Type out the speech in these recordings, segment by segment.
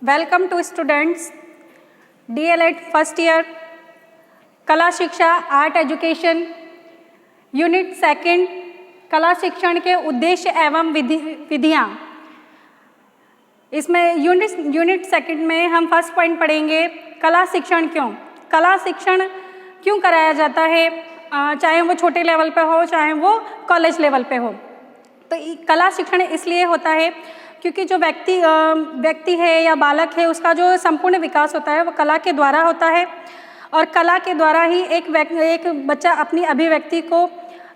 Welcome to students DLED first year कला शिक्षा art education unit second कला शिक्षण के उद्देश्य एवं विधियाँ। इसमें यूनिट सेकंड में हम फर्स्ट पॉइंट पढ़ेंगे कला शिक्षण कला शिक्षण क्यों कराया जाता है, चाहे वो छोटे लेवल पे हो चाहे वो कॉलेज लेवल पे हो। तो कला शिक्षण इसलिए होता है क्योंकि जो व्यक्ति है या बालक है उसका जो संपूर्ण विकास होता है वो कला के द्वारा होता है और कला के द्वारा ही एक बच्चा अपनी अभिव्यक्ति को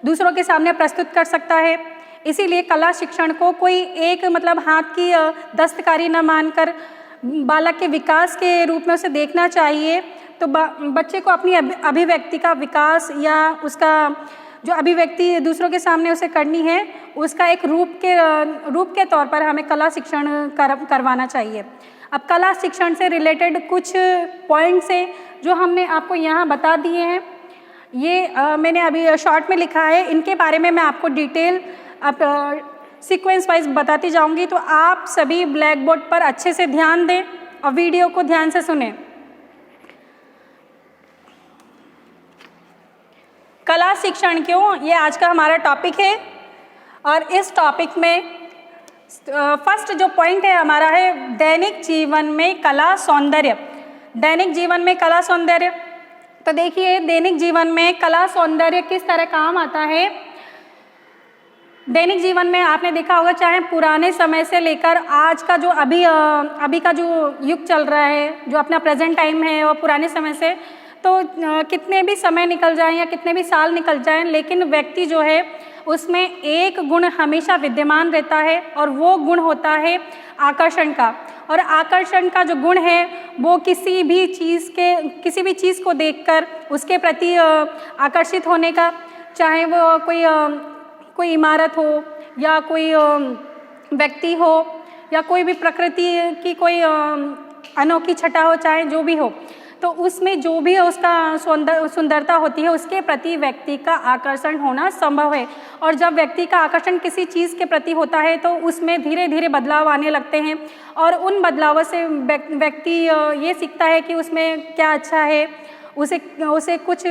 दूसरों के सामने प्रस्तुत कर सकता है। इसीलिए कला शिक्षण को कोई एक हाथ की दस्तकारी न मानकर बालक के विकास के रूप में उसे देखना चाहिए। तो बच्चे को अपनी अभिव्यक्ति का विकास या उसका जो अभिव्यक्ति दूसरों के सामने उसे करनी है उसका एक रूप के तौर पर हमें कला शिक्षण करवाना चाहिए। अब कला शिक्षण से रिलेटेड कुछ पॉइंट्स हैं जो हमने आपको यहाँ बता दिए हैं। ये मैंने अभी शॉर्ट में लिखा है, इनके बारे में मैं आपको डिटेल सीक्वेंस वाइज बताती जाऊँगी। तो आप सभी ब्लैक बोर्ड पर अच्छे से ध्यान दें और वीडियो को ध्यान से सुनें। कला शिक्षण ये आज का हमारा टॉपिक है और इस टॉपिक में फर्स्ट जो पॉइंट है हमारा है दैनिक जीवन में कला सौंदर्य। दैनिक जीवन में कला सौंदर्य, तो देखिए दैनिक जीवन में कला सौंदर्य किस तरह काम आता है। दैनिक जीवन में आपने देखा होगा चाहे पुराने समय से लेकर आज का जो अभी का जो युग चल रहा है, जो अपना प्रेजेंट टाइम है, और पुराने समय से तो कितने भी समय निकल जाएं या कितने भी साल निकल जाएं, लेकिन व्यक्ति जो है उसमें एक गुण हमेशा विद्यमान रहता है और वो गुण होता है आकर्षण का। और आकर्षण का जो गुण है वो किसी भी चीज़ को देखकर उसके प्रति आकर्षित होने का, चाहे वो कोई इमारत हो या कोई व्यक्ति हो या कोई भी प्रकृति की कोई अनोखी छटा हो, चाहे जो भी हो, तो उसमें जो भी उसका सुंदरता होती है उसके प्रति व्यक्ति का आकर्षण होना संभव है। और जब व्यक्ति का आकर्षण किसी चीज़ के प्रति होता है तो उसमें धीरे धीरे बदलाव आने लगते हैं और उन बदलावों से व्यक्ति ये सीखता है कि उसमें क्या अच्छा है, उसे कुछ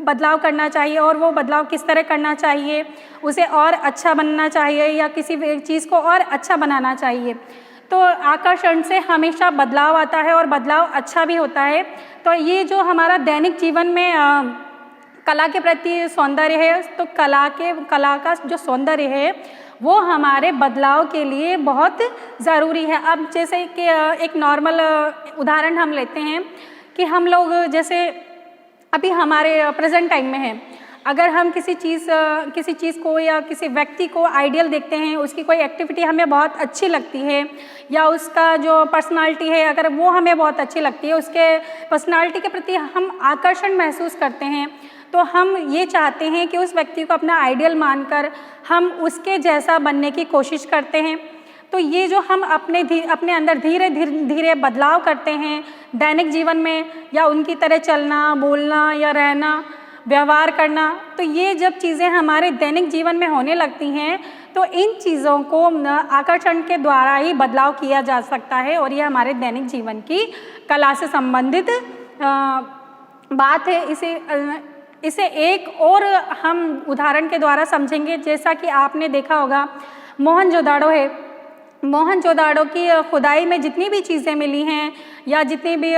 बदलाव करना चाहिए और वो बदलाव किस तरह करना चाहिए, उसे और अच्छा बनना चाहिए या किसी चीज़ को और अच्छा बनाना चाहिए। तो आकर्षण से हमेशा बदलाव आता है और बदलाव अच्छा भी होता है। तो ये जो हमारा दैनिक जीवन में कला के प्रति सौंदर्य है, तो कला का जो सौंदर्य है वो हमारे बदलाव के लिए बहुत ज़रूरी है। अब जैसे कि एक नॉर्मल उदाहरण हम लेते हैं कि हम लोग जैसे अभी हमारे प्रेजेंट टाइम में हैं, अगर हम किसी चीज़ को या किसी व्यक्ति को आइडियल देखते हैं, उसकी कोई एक्टिविटी हमें बहुत अच्छी लगती है या उसका जो पर्सनालिटी है अगर वो हमें बहुत अच्छी लगती है, उसके पर्सनालिटी के प्रति हम आकर्षण महसूस करते हैं, तो हम ये चाहते हैं कि उस व्यक्ति को अपना आइडियल मानकर हम उसके जैसा बनने की कोशिश करते हैं। तो ये जो हम अपने अंदर धीरे धीरे बदलाव करते हैं दैनिक जीवन में, या उनकी तरह चलना, बोलना या रहना, व्यवहार करना, तो ये जब चीज़ें हमारे दैनिक जीवन में होने लगती हैं तो इन चीज़ों को आकर्षण के द्वारा ही बदलाव किया जा सकता है और ये हमारे दैनिक जीवन की कला से संबंधित बात है। इसे एक और हम उदाहरण के द्वारा समझेंगे। जैसा कि आपने देखा होगा मोहनजोदाड़ो है, मोहनजोदाड़ो की खुदाई में जितनी भी चीज़ें मिली हैं या जितनी भी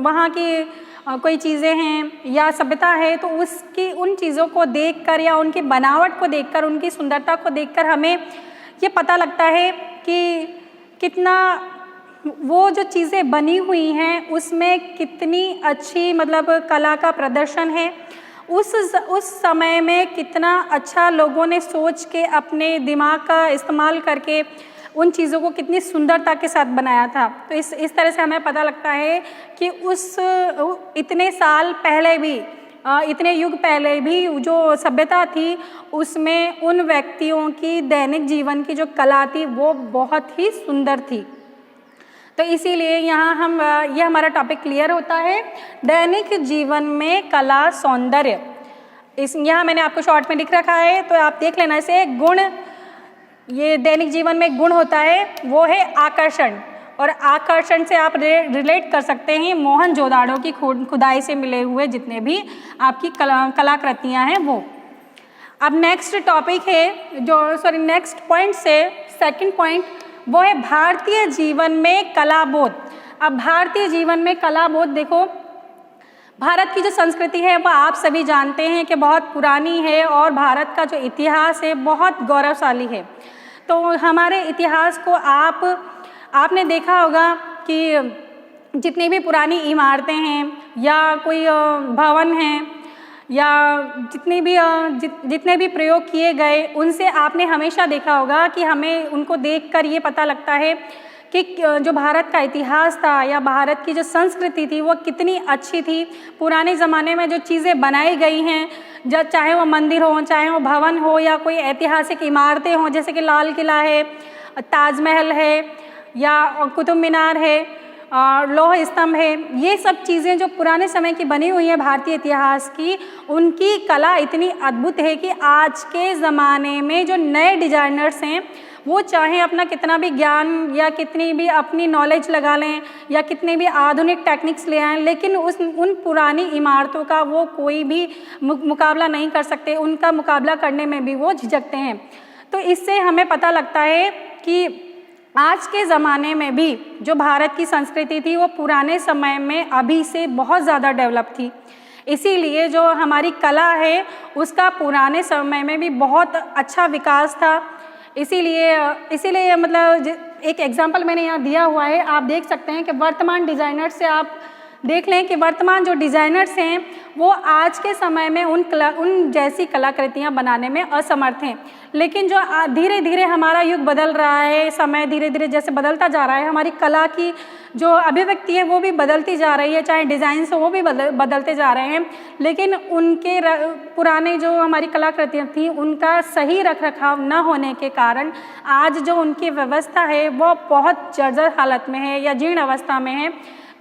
वहाँ की कोई चीज़ें हैं या सभ्यता है, तो उसकी उन चीज़ों को देखकर या उनकी बनावट को देखकर, उनकी सुंदरता को देखकर हमें ये पता लगता है कि कितना वो जो चीज़ें बनी हुई हैं उसमें कितनी अच्छी कला का प्रदर्शन है। उस समय में कितना अच्छा लोगों ने सोच के अपने दिमाग का इस्तेमाल करके उन चीज़ों को कितनी सुंदरता के साथ बनाया था। तो इस तरह से हमें पता लगता है कि इतने साल पहले भी, इतने युग पहले भी जो सभ्यता थी उसमें उन व्यक्तियों की दैनिक जीवन की जो कला थी वो बहुत ही सुंदर थी। तो इसीलिए यहाँ ये हमारा टॉपिक क्लियर होता है, दैनिक जीवन में कला सौंदर्य। यहाँ मैंने आपको शॉर्ट में लिख रखा है तो आप देख लेना। इसे गुण ये दैनिक जीवन में गुण होता है वो है आकर्षण, और आकर्षण से आप रिलेट कर सकते हैं मोहनजोदाड़ो की खुदाई से मिले हुए जितने भी आपकी कलाकृतियाँ हैं वो। अब नेक्स्ट टॉपिक है नेक्स्ट पॉइंट से सेकंड पॉइंट वो है भारतीय जीवन में कलाबोध। अब भारतीय जीवन में कलाबोध देखो, भारत की जो संस्कृति है वह आप सभी जानते हैं कि बहुत पुरानी है और भारत का जो इतिहास है बहुत गौरवशाली है। तो हमारे इतिहास को आपने देखा होगा कि जितनी भी पुरानी इमारतें हैं या कोई भवन हैं या जितने भी प्रयोग किए गए उनसे आपने हमेशा देखा होगा कि हमें उनको देखकर ये पता लगता है कि जो भारत का इतिहास था या भारत की जो संस्कृति थी वो कितनी अच्छी थी। पुराने ज़माने में जो चीज़ें बनाई गई हैं, चाहे वो मंदिर हो, चाहे वो भवन हो या कोई ऐतिहासिक इमारतें हों, जैसे कि लाल किला है, ताजमहल है या कुतुब मीनार है, लौह स्तंभ है, ये सब चीज़ें जो पुराने समय की बनी हुई हैं भारतीय इतिहास की, उनकी कला इतनी अद्भुत है कि आज के ज़माने में जो नए डिज़ाइनर्स हैं वो चाहे अपना कितना भी ज्ञान या कितनी भी अपनी नॉलेज लगा लें या कितने भी आधुनिक टेक्निक्स ले आएँ, लेकिन उन पुरानी इमारतों का वो कोई भी मुकाबला नहीं कर सकते, उनका मुकाबला करने में भी वो झिझकते हैं। तो इससे हमें पता लगता है कि आज के ज़माने में भी जो भारत की संस्कृति थी वो पुराने समय में अभी से बहुत ज़्यादा डेवलप थी। इसीलिए जो हमारी कला है उसका पुराने समय में भी बहुत अच्छा विकास था। इसीलिए मतलब एक एग्जांपल मैंने यहाँ दिया हुआ है, आप देख सकते हैं कि वर्तमान डिज़ाइनर से आप देख लें कि वर्तमान जो डिज़ाइनर्स हैं वो आज के समय में उन जैसी कलाकृतियाँ बनाने में असमर्थ हैं। लेकिन जो धीरे धीरे हमारा युग बदल रहा है, समय धीरे धीरे जैसे बदलता जा रहा है, हमारी कला की जो अभिव्यक्ति है वो भी बदलती जा रही है, चाहे डिज़ाइंस हो वो भी बदलते जा रहे हैं। लेकिन उनके पुराने जो हमारी कलाकृतियाँ थी उनका सही रख रखाव न होने के कारण आज जो उनकी व्यवस्था है वो बहुत जर्जर हालत में है या जीर्ण अवस्था में है।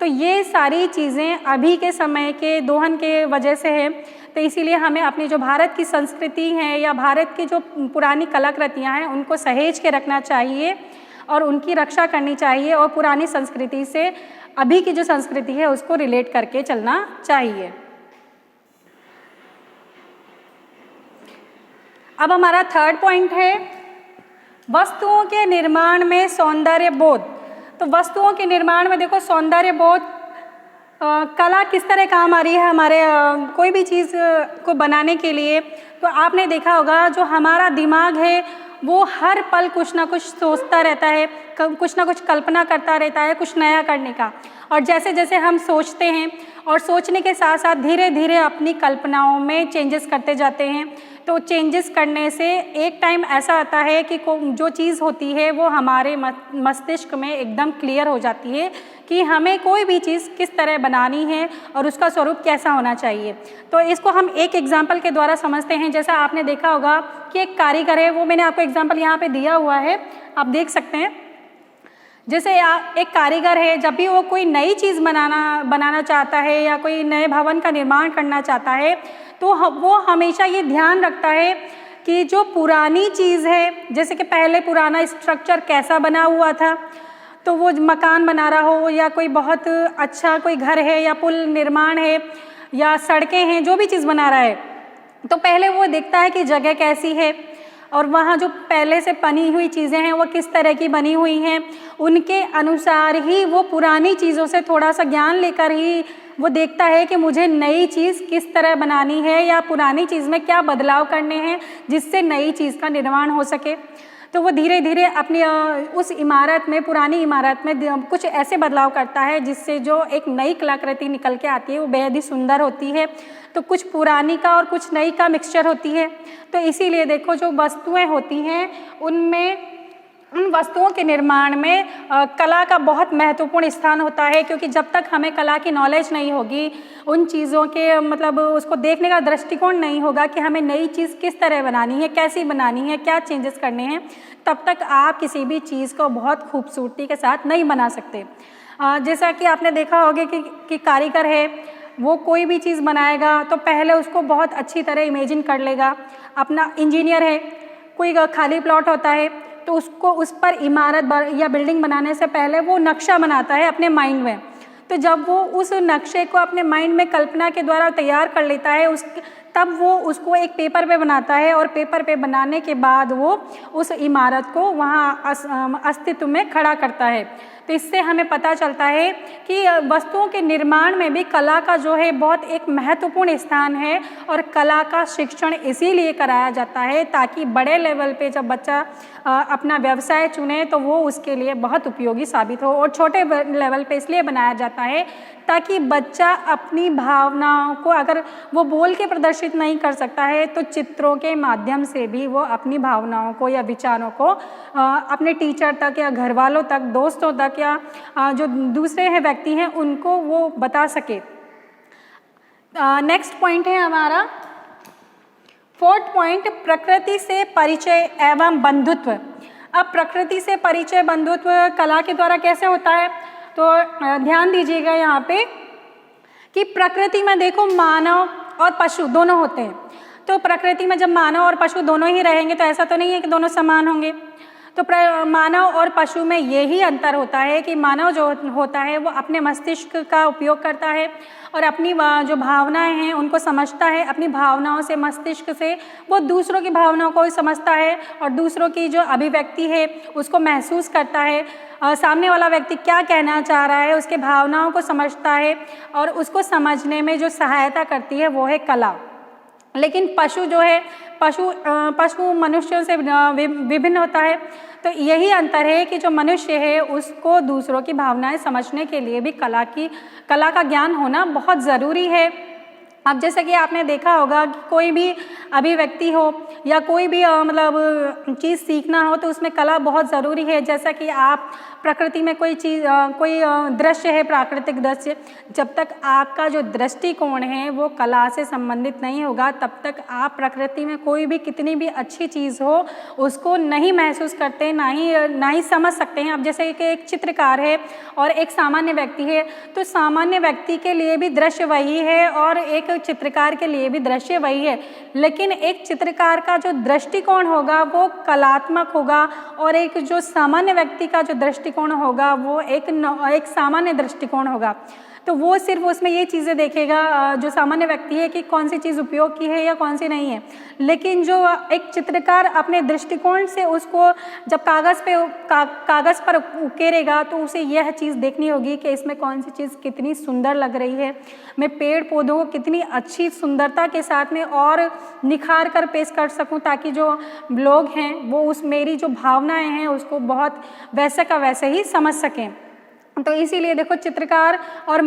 तो ये सारी चीज़ें अभी के समय के दोहन के वजह से है। तो इसीलिए हमें अपनी जो भारत की संस्कृति है या भारत की जो पुरानी कलाकृतियाँ हैं उनको सहेज के रखना चाहिए और उनकी रक्षा करनी चाहिए और पुरानी संस्कृति से अभी की जो संस्कृति है उसको रिलेट करके चलना चाहिए। अब हमारा थर्ड पॉइंट है वस्तुओं के निर्माण में सौंदर्य बोध। तो वस्तुओं के निर्माण में देखो सौंदर्य बोध, कला किस तरह काम आ रही है हमारे कोई भी चीज़ को बनाने के लिए। तो आपने देखा होगा जो हमारा दिमाग है वो हर पल कुछ ना कुछ सोचता रहता है, कुछ ना कुछ कल्पना करता रहता है कुछ नया करने का। और जैसे जैसे हम सोचते हैं और सोचने के साथ साथ धीरे धीरे अपनी कल्पनाओं में चेंजेस करते जाते हैं। तो चेंजेस करने से एक टाइम ऐसा आता है कि जो चीज़ होती है वो हमारे मस्तिष्क में एकदम क्लियर हो जाती है कि हमें कोई भी चीज़ किस तरह बनानी है और उसका स्वरूप कैसा होना चाहिए। तो इसको हम एक एग्जाम्पल के द्वारा समझते हैं। जैसा आपने देखा होगा कि एक कारीगर है, वो मैंने आपको एग्जाम्पल यहाँ पे दिया हुआ है, आप देख सकते हैं। जैसे एक कारीगर है, जब भी वो कोई नई चीज़ बनाना चाहता है या कोई नए भवन का निर्माण करना चाहता है तो वो हमेशा ये ध्यान रखता है कि जो पुरानी चीज़ है, जैसे कि पहले पुराना स्ट्रक्चर कैसा बना हुआ था, तो वो मकान बना रहा हो या कोई बहुत अच्छा कोई घर है या पुल निर्माण है या सड़कें हैं, जो भी चीज़ बना रहा है तो पहले वो देखता है कि जगह कैसी है और वहाँ जो पहले से बनी हुई चीज़ें हैं वो किस तरह की बनी हुई हैं। उनके अनुसार ही वो पुरानी चीज़ों से थोड़ा सा ज्ञान लेकर ही वो देखता है कि मुझे नई चीज़ किस तरह बनानी है या पुरानी चीज़ में क्या बदलाव करने हैं जिससे नई चीज़ का निर्माण हो सके। तो वो धीरे धीरे अपनी उस इमारत में, पुरानी इमारत में कुछ ऐसे बदलाव करता है जिससे जो एक नई कलाकृति निकल के आती है वो बेहद ही सुंदर होती है। तो कुछ पुरानी का और कुछ नई का मिक्सचर होती है। तो इसीलिए देखो जो वस्तुएं होती हैं उन वस्तुओं के निर्माण में कला का बहुत महत्वपूर्ण स्थान होता है, क्योंकि जब तक हमें कला की नॉलेज नहीं होगी, उन चीज़ों के मतलब उसको देखने का दृष्टिकोण नहीं होगा कि हमें नई चीज़ किस तरह बनानी है, कैसी बनानी है, क्या चेंजेस करने हैं, तब तक आप किसी भी चीज़ को बहुत खूबसूरती के साथ नहीं बना सकते। जैसा कि आपने देखा होगा कि कारीगर है, वो कोई भी चीज़ बनाएगा तो पहले उसको बहुत अच्छी तरह इमेजिन कर लेगा। अपना इंजीनियर है, कोई खाली प्लॉट होता है तो उसको उस पर इमारत या बिल्डिंग बनाने से पहले वो नक्शा बनाता है अपने माइंड में। तो जब वो उस नक्शे को अपने माइंड में कल्पना के द्वारा तैयार कर लेता है तब वो उसको एक पेपर पे बनाता है, और पेपर पे बनाने के बाद वो उस इमारत को वहाँ अस्तित्व में खड़ा करता है। तो इससे हमें पता चलता है कि वस्तुओं के निर्माण में भी कला का जो है बहुत एक महत्वपूर्ण स्थान है, और कला का शिक्षण इसीलिए कराया जाता है ताकि बड़े लेवल पे जब बच्चा अपना व्यवसाय चुने तो वो उसके लिए बहुत उपयोगी साबित हो। और छोटे लेवल पे इसलिए बनाया जाता है ताकि बच्चा अपनी भावनाओं को, अगर वो बोल के प्रदर्शित नहीं कर सकता है तो चित्रों के माध्यम से भी वो अपनी भावनाओं को या विचारों को अपने टीचर तक या घर वालों तक, दोस्तों तक, या जो दूसरे हैं व्यक्ति हैं उनको वो बता सके। नेक्स्ट पॉइंट है हमारा 4th पॉइंट, प्रकृति से परिचय एवं बंधुत्व। अब प्रकृति से परिचय बंधुत्व कला के द्वारा कैसे होता है, तो ध्यान दीजिएगा यहाँ पे कि प्रकृति में देखो मानव और पशु दोनों होते हैं। तो प्रकृति में जब मानव और पशु दोनों ही रहेंगे तो ऐसा तो नहीं है कि दोनों समान होंगे। तो मानव और पशु में यही अंतर होता है कि मानव जो होता है वो अपने मस्तिष्क का उपयोग करता है और अपनी जो भावनाएं हैं उनको समझता है। अपनी भावनाओं से, मस्तिष्क से वो दूसरों की भावनाओं को समझता है और दूसरों की जो अभिव्यक्ति है उसको महसूस करता है। सामने वाला व्यक्ति क्या कहना चाह रहा है उसके भावनाओं को समझता है, और उसको समझने में जो सहायता करती है वो है कला। लेकिन पशु जो है, पशु मनुष्यों से विभिन्न होता है। तो यही अंतर है कि जो मनुष्य है उसको दूसरों की भावनाएं समझने के लिए भी कला का ज्ञान होना बहुत ज़रूरी है। अब जैसे कि आपने देखा होगा कि कोई भी अभिव्यक्ति हो या कोई भी मतलब चीज़ सीखना हो तो उसमें कला बहुत ज़रूरी है। जैसा कि आप प्रकृति में कोई चीज़, कोई दृश्य है, प्राकृतिक दृश्य, जब तक आपका जो दृष्टिकोण है वो कला से संबंधित नहीं होगा तब तक आप प्रकृति में कोई भी कितनी भी अच्छी चीज़ हो उसको नहीं महसूस करते, ना ही समझ सकते हैं। अब जैसे कि एक चित्रकार है और एक सामान्य व्यक्ति है, तो सामान्य व्यक्ति के लिए भी दृश्य वही है और एक चित्रकार के लिए भी दृश्य वही है, लेकिन एक चित्रकार का जो दृष्टिकोण होगा वो कलात्मक होगा और एक जो सामान्य व्यक्ति का जो दृष्टिकोण होगा वो एक सामान्य दृष्टिकोण होगा। तो वो सिर्फ उसमें ये चीज़ें देखेगा जो सामान्य व्यक्ति है कि कौन सी चीज़ उपयोग की है या कौन सी नहीं है। लेकिन जो एक चित्रकार अपने दृष्टिकोण से उसको जब कागज़ पर उकेरेगा तो उसे यह चीज़ देखनी होगी कि इसमें कौन सी चीज़ कितनी सुंदर लग रही है, मैं पेड़ पौधों को कितनी अच्छी सुंदरता के साथ में और निखार कर पेश कर सकूं ताकि जो लोग हैं वो उस मेरी जो भावनाएं हैं उसको बहुत वैसे का वैसे ही समझ सकें। तो इसीलिए देखो चित्रकार और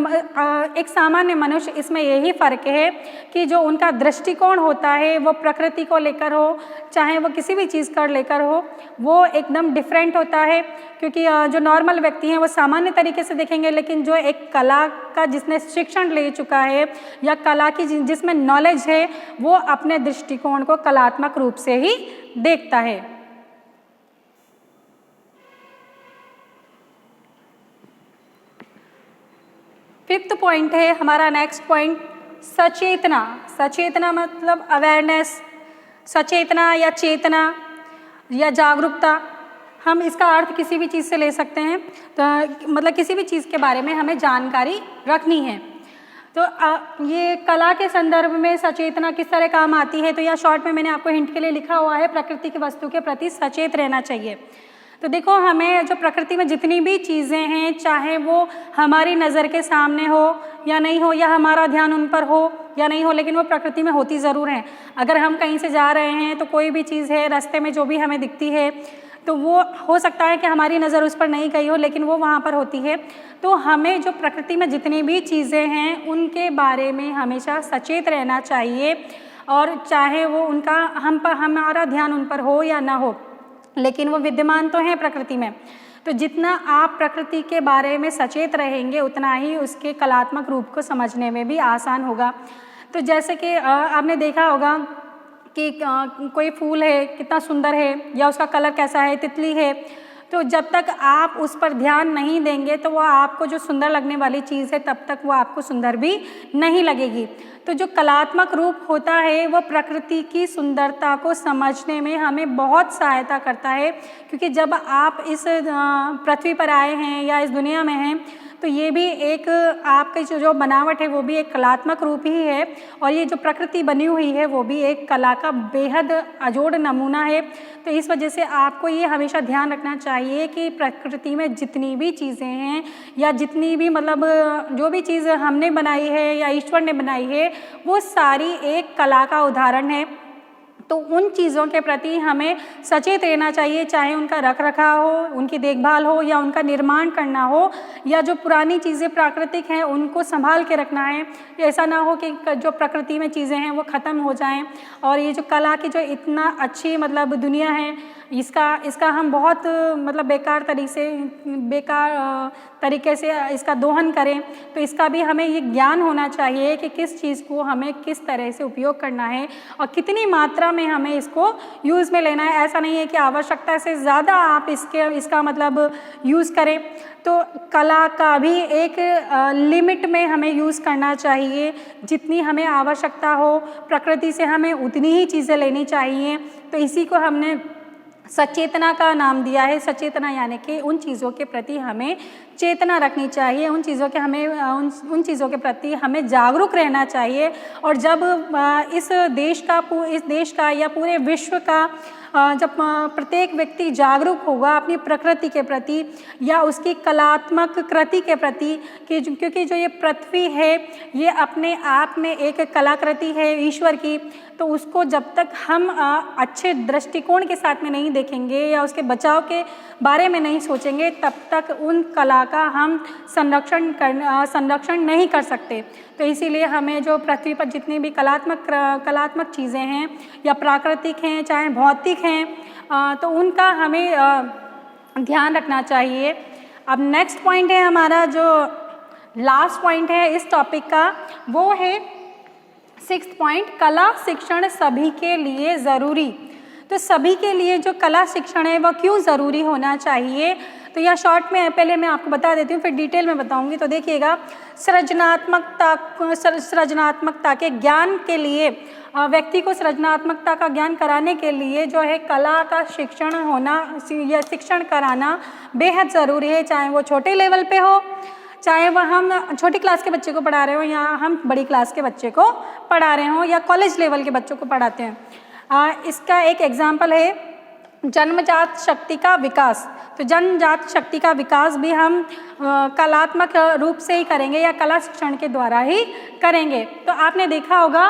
एक सामान्य मनुष्य, इसमें यही फ़र्क है कि जो उनका दृष्टिकोण होता है वो प्रकृति को लेकर हो चाहे वो किसी भी चीज़ को लेकर हो वो एकदम डिफरेंट होता है। क्योंकि जो नॉर्मल व्यक्ति हैं वो सामान्य तरीके से देखेंगे, लेकिन जो एक कला का जिसने शिक्षण ले चुका है या कला की जिसमें नॉलेज है वो अपने दृष्टिकोण को कलात्मक रूप से ही देखता है। फिफ्थ पॉइंट है हमारा नेक्स्ट पॉइंट, सचेतना। सचेतना मतलब अवेयरनेस, सचेतना या चेतना या जागरूकता। हम इसका अर्थ किसी भी चीज़ से ले सकते हैं, तो मतलब किसी भी चीज़ के बारे में हमें जानकारी रखनी है। तो ये कला के संदर्भ में सचेतना किस तरह काम आती है, तो यह शॉर्ट में मैंने आपको हिंट के लिए लिखा हुआ है, प्रकृति की वस्तु के प्रति सचेत रहना चाहिए। तो देखो हमें जो प्रकृति में जितनी भी चीज़ें हैं चाहे वो हमारी नज़र के सामने हो या नहीं हो या हमारा ध्यान उन पर हो या नहीं हो, लेकिन वो प्रकृति में होती ज़रूर हैं। अगर हम कहीं से जा रहे हैं तो कोई भी चीज़ है रास्ते में जो भी हमें दिखती है तो वो हो सकता है कि हमारी नज़र उस पर नहीं गई हो लेकिन वो वहाँ पर होती है। तो हमें जो प्रकृति में जितनी भी चीज़ें हैं उनके बारे में हमेशा सचेत रहना चाहिए, और चाहे वो उनका हमारा ध्यान उन पर हो या ना हो लेकिन वो विद्यमान तो हैं प्रकृति में। तो जितना आप प्रकृति के बारे में सचेत रहेंगे उतना ही उसके कलात्मक रूप को समझने में भी आसान होगा। तो जैसे कि आपने देखा होगा कि कोई फूल है कितना सुंदर है या उसका कलर कैसा है, तितली है, तो जब तक आप उस पर ध्यान नहीं देंगे तो वह आपको जो सुंदर लगने वाली चीज़ है तब तक वो आपको सुंदर भी नहीं लगेगी। तो जो कलात्मक रूप होता है वह प्रकृति की सुंदरता को समझने में हमें बहुत सहायता करता है, क्योंकि जब आप इस पृथ्वी पर आए हैं या इस दुनिया में हैं तो ये भी एक आपकी जो बनावट है वो भी एक कलात्मक रूप ही है, और ये जो प्रकृति बनी हुई है वो भी एक कला का बेहद अजोड़ नमूना है। तो इस वजह से आपको ये हमेशा ध्यान रखना चाहिए कि प्रकृति में जितनी भी चीज़ें हैं या जितनी भी मतलब जो भी चीज़ हमने बनाई है या ईश्वर ने बनाई है वो सारी एक कला का उदाहरण है। तो उन चीज़ों के प्रति हमें सचेत रहना चाहिए, चाहे उनका रख रखाव हो, उनकी देखभाल हो या उनका निर्माण करना हो, या जो पुरानी चीज़ें प्राकृतिक हैं उनको संभाल के रखना है। ऐसा ना हो कि जो प्रकृति में चीज़ें हैं वो ख़त्म हो जाएं। और ये जो कला की जो इतना अच्छी मतलब दुनिया है इसका हम बहुत मतलब बेकार तरीके से इसका दोहन करें, तो इसका भी हमें ये ज्ञान होना चाहिए कि किस चीज़ को हमें किस तरह से उपयोग करना है और कितनी मात्रा में हमें इसको यूज़ में लेना है। ऐसा नहीं है कि आवश्यकता से ज़्यादा आप इसका मतलब यूज़ करें। तो कला का भी एक लिमिट में हमें यूज़ करना चाहिए, जितनी हमें आवश्यकता हो प्रकृति से हमें उतनी ही चीज़ें लेनी चाहिए। तो इसी को हमने सचेतना का नाम दिया है। सचेतना यानी कि उन चीज़ों के प्रति हमें चेतना रखनी चाहिए, उन चीज़ों के प्रति हमें जागरूक रहना चाहिए। और जब इस देश का या पूरे विश्व का जब प्रत्येक व्यक्ति जागरूक होगा अपनी प्रकृति के प्रति या उसकी कलात्मक कृति के प्रति, क्योंकि जो ये पृथ्वी है ये अपने आप में एक कलाकृति है ईश्वर की, तो उसको जब तक हम अच्छे दृष्टिकोण के साथ में नहीं देखेंगे या उसके बचाव के बारे में नहीं सोचेंगे तब तक उन कला का हम संरक्षण नहीं कर सकते। तो इसीलिए हमें जो पृथ्वी पर जितनी भी कलात्मक चीज़ें हैं या प्राकृतिक हैं चाहे भौतिक हैं तो उनका हमें ध्यान रखना चाहिए। अब नेक्स्ट पॉइंट है हमारा, जो लास्ट पॉइंट है इस टॉपिक का, वो है 6th पॉइंट, कला शिक्षण सभी के लिए ज़रूरी। तो सभी के लिए जो कला शिक्षण है वह क्यों ज़रूरी होना चाहिए, तो यह शॉर्ट में पहले मैं आपको बता देती हूँ फिर डिटेल में बताऊँगी। तो देखिएगा, सृजनात्मकता के ज्ञान के लिए व्यक्ति को सृजनात्मकता का ज्ञान कराने के लिए जो है कला का शिक्षण होना या शिक्षण कराना बेहद ज़रूरी है, चाहे वो छोटे लेवल पे हो, चाहे वह हम छोटी क्लास के बच्चे को पढ़ा रहे हो या हम बड़ी क्लास के बच्चे को पढ़ा रहे हो या कॉलेज लेवल के बच्चों को पढ़ाते हैं। इसका एक एग्जाम्पल है जन्मजात शक्ति का विकास। तो जन्मजात शक्ति का विकास भी हम कलात्मक रूप से ही करेंगे या कला शिक्षण के द्वारा ही करेंगे। तो आपने देखा होगा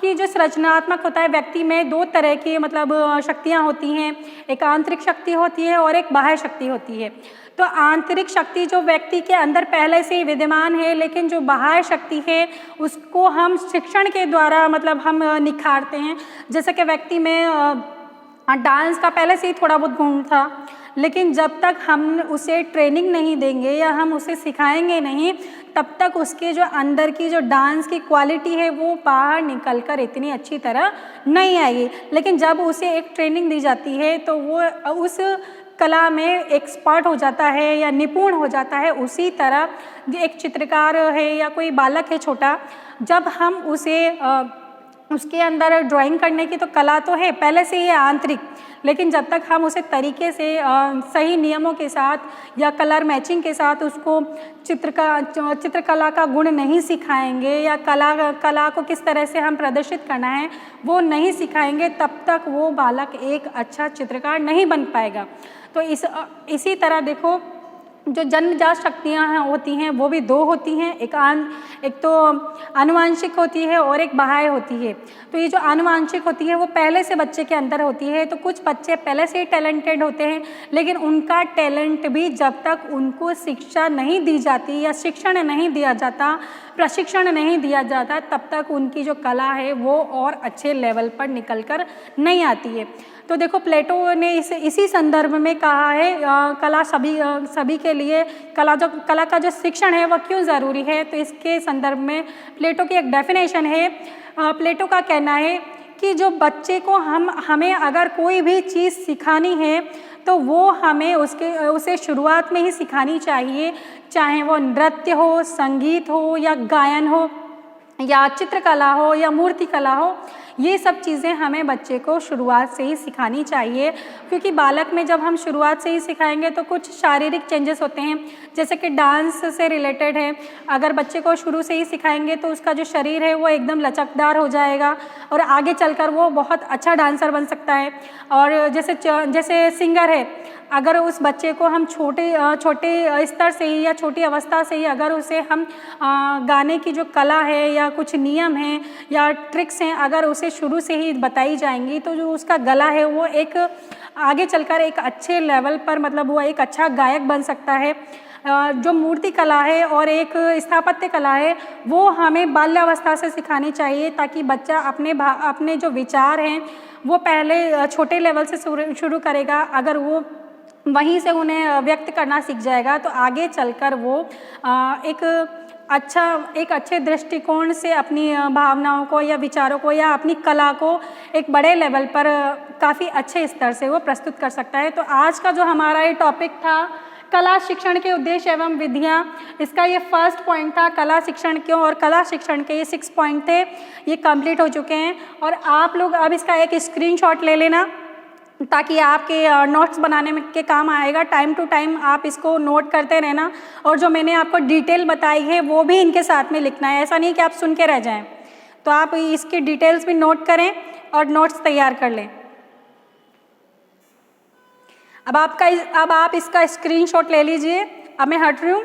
कि जो सृजनात्मक होता है व्यक्ति में दो तरह की मतलब शक्तियाँ होती हैं, एक आंतरिक शक्ति होती है और एक बाह्य शक्ति होती है। तो आंतरिक शक्ति जो व्यक्ति के अंदर पहले से ही विद्यमान है, लेकिन जो बाह्य शक्ति है उसको हम शिक्षण के द्वारा मतलब हम निखारते हैं। जैसे कि व्यक्ति में डांस का पहले से ही थोड़ा बहुत गुण था, लेकिन जब तक हम उसे ट्रेनिंग नहीं देंगे या हम उसे सिखाएंगे नहीं तब तक उसके जो अंदर की जो डांस की क्वालिटी है वो बाहर निकल कर इतनी अच्छी तरह नहीं आएगी। लेकिन जब उसे एक ट्रेनिंग दी जाती है तो वो उस कला में एक्सपर्ट हो जाता है या निपुण हो जाता है। उसी तरह एक चित्रकार है या कोई बालक है छोटा, जब हम उसे उसके अंदर ड्राइंग करने की तो कला तो है पहले से ही आंतरिक, लेकिन जब तक हम उसे तरीके से सही नियमों के साथ या कलर मैचिंग के साथ उसको चित्रकला का गुण नहीं सिखाएंगे या कला को किस तरह से हम प्रदर्शित करना है वो नहीं सिखाएंगे, तब तक वो बालक एक अच्छा चित्रकार नहीं बन पाएगा। तो इसी तरह देखो, जो जन्मजात शक्तियाँ होती हैं वो भी दो होती हैं, एक तो आनुवांशिक होती है और एक बाह्य होती है। तो ये जो आनुवांशिक होती है वो पहले से बच्चे के अंदर होती है। तो कुछ बच्चे पहले से ही टैलेंटेड होते हैं, लेकिन उनका टैलेंट भी जब तक उनको शिक्षा नहीं दी जाती या शिक्षण नहीं दिया जाता, प्रशिक्षण नहीं दिया जाता, तब तक उनकी जो कला है वो और अच्छे लेवल पर निकल कर नहीं आती है। तो देखो, प्लेटो ने इसी संदर्भ में कहा है कला सभी के लिए कला का जो शिक्षण है वह क्यों ज़रूरी है। तो इसके संदर्भ में प्लेटो की एक डेफिनेशन है। प्लेटो का कहना है कि जो बच्चे को हमें अगर कोई भी चीज़ सिखानी है तो वो हमें उसे शुरुआत में ही सिखानी चाहिए, चाहे वो नृत्य हो, संगीत हो या गायन हो या चित्रकला हो या मूर्ति कला हो। ये सब चीज़ें हमें बच्चे को शुरुआत से ही सिखानी चाहिए, क्योंकि बालक में जब हम शुरुआत से ही सिखाएंगे तो कुछ शारीरिक चेंजेस होते हैं, जैसे कि डांस से रिलेटेड है। अगर बच्चे को शुरू से ही सिखाएंगे तो उसका जो शरीर है वो एकदम लचकदार हो जाएगा और आगे चलकर वो बहुत अच्छा डांसर बन सकता है। और जैसे सिंगर है, अगर उस बच्चे को हम छोटे स्तर से ही या छोटी अवस्था से ही अगर उसे हम गाने की जो कला है या कुछ नियम हैं या ट्रिक्स हैं, अगर उसे शुरू से ही बताई जाएंगी तो जो उसका गला है वो एक आगे चलकर एक अच्छे लेवल पर, मतलब वो एक अच्छा गायक बन सकता है। जो मूर्ति कला है और एक स्थापत्य कला है वो हमें बाल्यावस्था से सिखानी चाहिए, ताकि बच्चा अपने जो विचार हैं वो पहले छोटे लेवल से शुरू करेगा। अगर वो वहीं से उन्हें व्यक्त करना सीख जाएगा तो आगे चलकर वो एक अच्छे दृष्टिकोण से अपनी भावनाओं को या विचारों को या अपनी कला को एक बड़े लेवल पर काफ़ी अच्छे स्तर से वो प्रस्तुत कर सकता है। तो आज का जो हमारा ये टॉपिक था, कला शिक्षण के उद्देश्य एवं विधियाँ, इसका ये फर्स्ट पॉइंट था, कला शिक्षण क्यों, और कला शिक्षण के ये 6 पॉइंट थे, ये कंप्लीट हो चुके हैं। और आप लोग अब इसका एक स्क्रीनशॉट ले लेना ताकि आपके नोट्स बनाने में के काम आएगा। टाइम टू टाइम आप इसको नोट करते रहना, और जो मैंने आपको डिटेल बताई है वो भी इनके साथ में लिखना है। ऐसा नहीं कि आप सुन के रह जाएं, तो आप इसकी डिटेल्स भी नोट करें और नोट्स तैयार कर लें। अब आप इसका स्क्रीनशॉट ले लीजिए। अब मैं हट रही हूँ।